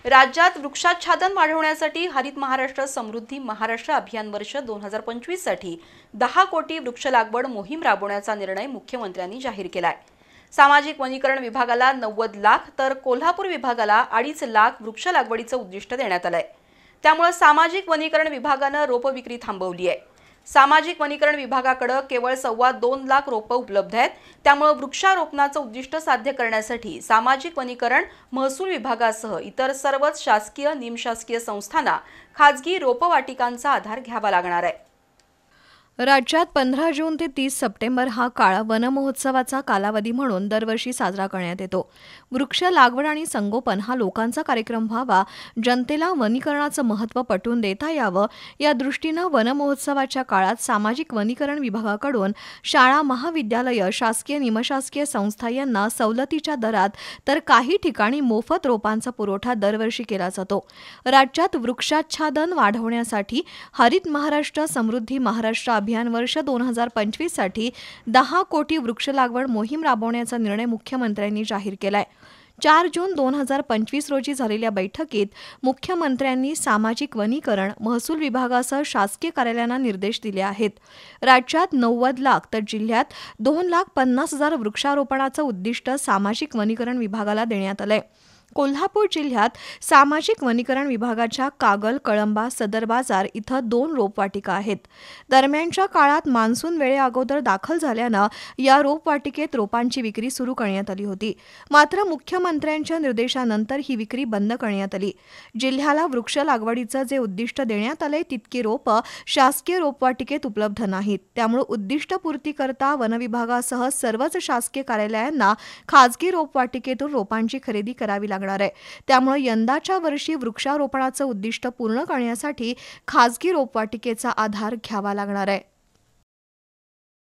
राज्यात वृक्षाच्छादन वाढवण्यासाठी हरित महाराष्ट्र समृद्धी महाराष्ट्र अभियान वर्ष 2025 साठी 10 कोटी वृक्ष लागवड मोहीम राबवण्याचा निर्णय मुख्यमंत्र्यांनी जाहीर केलाय। सामाजिक वनीकरण विभागाला 90 लाख तर कोल्हापूर विभागाला 2.5 लाख वृक्ष लागवडीचं उद्दिष्ट देण्यात आलंय। त्यामुळे सामाजिक वनीकरण विभागानं रोप विक्री थांबवली आहे। सामाजिक वनीकरण विभागाकडे केवळ 2.25 लाख रोपं उपलब्ध आहेत। त्यामुळे वृक्षारोपणाचं उद्दिष्ट साध्य करण्यासाठी सामाजिक वनीकरण महसूल विभागासह इतर सर्वच शासकीय निमशासकीय संस्थांना खाजगी रोपवाटिकांचा आधार घ्यावा लागणार आहे। राज्यात 15 जून ते 30 सप्टेंबर हा काळ वनमहोत्सवाचा कालावधी म्हणून दरवर्षी साजरा करण्यात येतो। वृक्ष लागवड आणि संगोपन हा लोकांचा कार्यक्रम व्हावा, जनतेला वनीकरणाचं महत्त्व पटवून देता यावं या दृष्टीनं वनमहोत्सवाच्या काळात सामाजिक वनीकरण विभागाकडून शाळा, महाविद्यालयं, शासकीय निमशासकीय संस्था यांना सवलतीच्या दरात तर काही ठिकाणी मोफत रोपांचा पुरवठा दरवर्षी केला जातो। राज्यात वृक्षाच्छादन वाढवण्यासाठी हरित महाराष्ट्र समृद्धी महाराष्ट्र अभियान वर्ष 2025 साठी 10 कोटी वृक्ष लागवड मोहीम राबवण्याचा निर्णय मुख्यमंत्र्यांनी जाहीर केलाय। 4 जून 2025 रोजी झालेल्या बैठकीत मुख्यमंत्र्यांनी सामाजिक वनीकरण महसूल विभागासह शासकीय कार्यालयांना निर्देश दिले आहेत। राज्यात 90 लाख तर जिल्ह्यात 2,50,000 वृक्षारोपणाचं उद्दिष्ट सामाजिक वनीकरण विभागाला देण्यात आलंय। कोल्हापूर जिल्ह्यात सामाजिक वनीकरण विभागाच्या कागल, कळंबा, सदर बाजार इथं 2 रोपवाटिका आहेत। दरम्यानच्या काळात मान्सून वेळेअगोदर दाखल झाल्यानं या रोपवाटिकेत रोपांची विक्री सुरू करण्यात आली होती। मात्र मुख्यमंत्र्यांच्या निर्देशानंतर ही विक्री बंद करण्यात आली। जिल्ह्याला वृक्ष लागवडीचं जे उद्दिष्ट देण्यात आलंय तितकी रोपं शासकीय रोपवाटिकेत उपलब्ध नाहीत। त्यामुळे उद्दिष्टपूर्तीकरता वनविभागासह सर्वच शासकीय कार्यालयांना खाजगी रोपवाटिकेतून रोपांची खरेदी करावी लागणार आहे। त्यामुळे यंदाच्या वर्षी वृक्षारोपणाचं उद्दिष्ट पूर्ण करण्यासाठी खाजगी रोपवाटिकेचा आधार घ्यावा लागणार आहे।